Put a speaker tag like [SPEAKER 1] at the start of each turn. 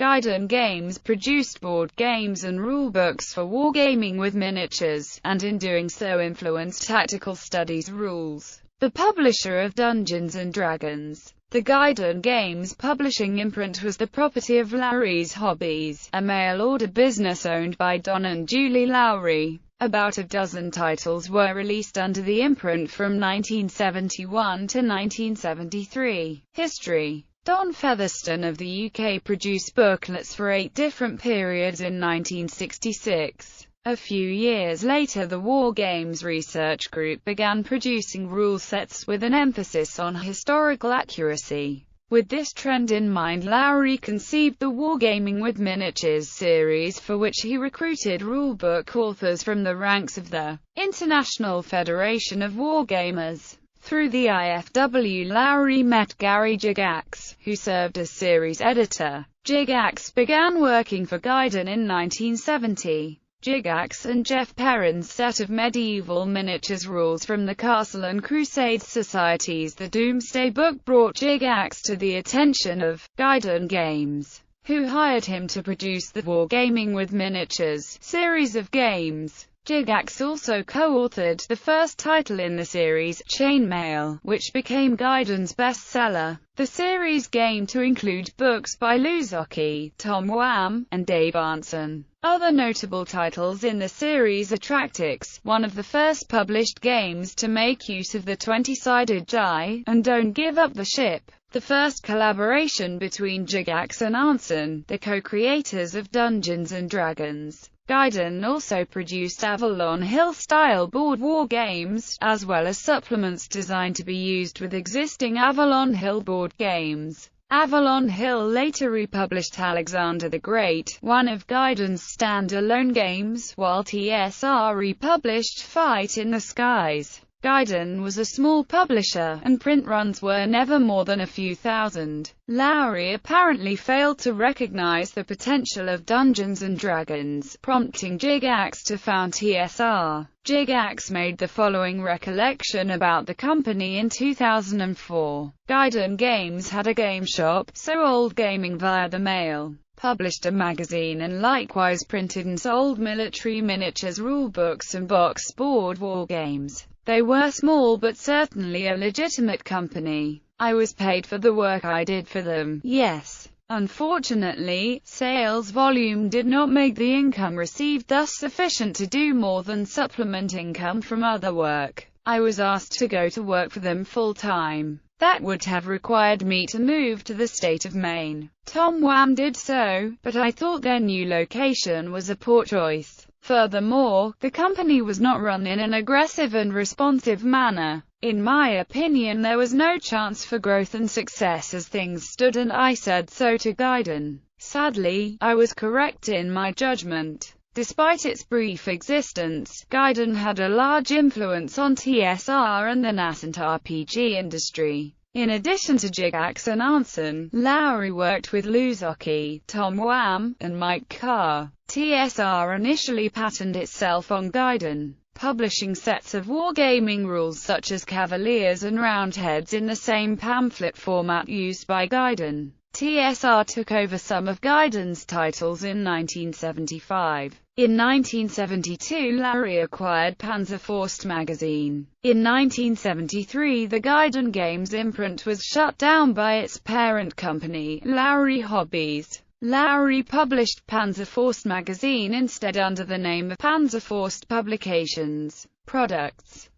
[SPEAKER 1] Guidon Games produced board games and rulebooks for wargaming with miniatures, and in doing so influenced tactical studies rules. The publisher of Dungeons and Dragons.The Guidon Games publishing imprint was the property of Lowrys Hobbies, a mail-order business owned by Don and Julie Lowry. About a dozen titles were released under the imprint from 1971 to 1973. History. Don Featherstone of the UK produced booklets for 8 different periods in 1966. A few years later, the War Games Research Group began producing rule sets with an emphasis on historical accuracy. With this trend in mind, Lowry conceived the Wargaming with Miniatures series, for which he recruited rulebook authors from the ranks of the International Federation of Wargamers. Through the IFW, Lowry met Gary Gygax, who served as series editor. Gygax began working for Guidon in 1970. Gygax and Jeff Perrin's set of medieval miniatures rules from the Castle and Crusade Societies, the Doomsday Book, brought Gygax to the attention of Guidon Games, who hired him to produce the Wargaming with Miniatures series of games. Gygax also co-authored the first title in the series, Chainmail, which became Guidon's bestseller. The series came to include books by Lou Zocchi, Tom Wham, and Dave Arnson. Other notable titles in the series are Tractics, one of the first published games to make use of the 20-sided die, and Don't Give Up the Ship, the first collaboration between Gygax and Arnson, the co-creators of Dungeons and Dragons. Guidon also produced Avalon Hill-style board war games, as well as supplements designed to be used with existing Avalon Hill board games. Avalon Hill later republished Alexander the Great, one of Guidon's standalone games, while TSR republished Fight in the Skies. Guidon was a small publisher, and print runs were never more than a few thousand. Lowry apparently failed to recognize the potential of Dungeons and Dragons, prompting Gygax to found TSR. Gygax made the following recollection about the company in 2004. Guidon Games had a game shop, sold gaming via the mail, published a magazine, and likewise printed and sold military miniatures, rulebooks and box board war games. They were small but certainly a legitimate company. I was paid for the work I did for them, yes. Unfortunately, sales volume did not make the income received thus sufficient to do more than supplement income from other work. I was asked to go to work for them full-time. That would have required me to move to the state of Maine. Tom Wham did so, but I thought their new location was a poor choice. Furthermore, the company was not run in an aggressive and responsive manner. In my opinion, there was no chance for growth and success as things stood, and I said so to Guidon. Sadly, I was correct in my judgment. Despite its brief existence, Guidon had a large influence on TSR and the nascent RPG industry. In addition to Gygax and Arnson, Lowry worked with Lou Zocchi, Tom Wham, and Mike Carr. TSR initially patterned itself on Guidon, publishing sets of wargaming rules such as Cavaliers and Roundheads in the same pamphlet format used by Guidon. TSR took over some of Guidon's titles in 1975. In 1972, Lowry acquired Panzerfaust magazine. In 1973, the Guidon Games imprint was shut down by its parent company, Lowry Hobbies. Lowry published Panzerfaust magazine instead under the name of Panzerfaust Publications. Products.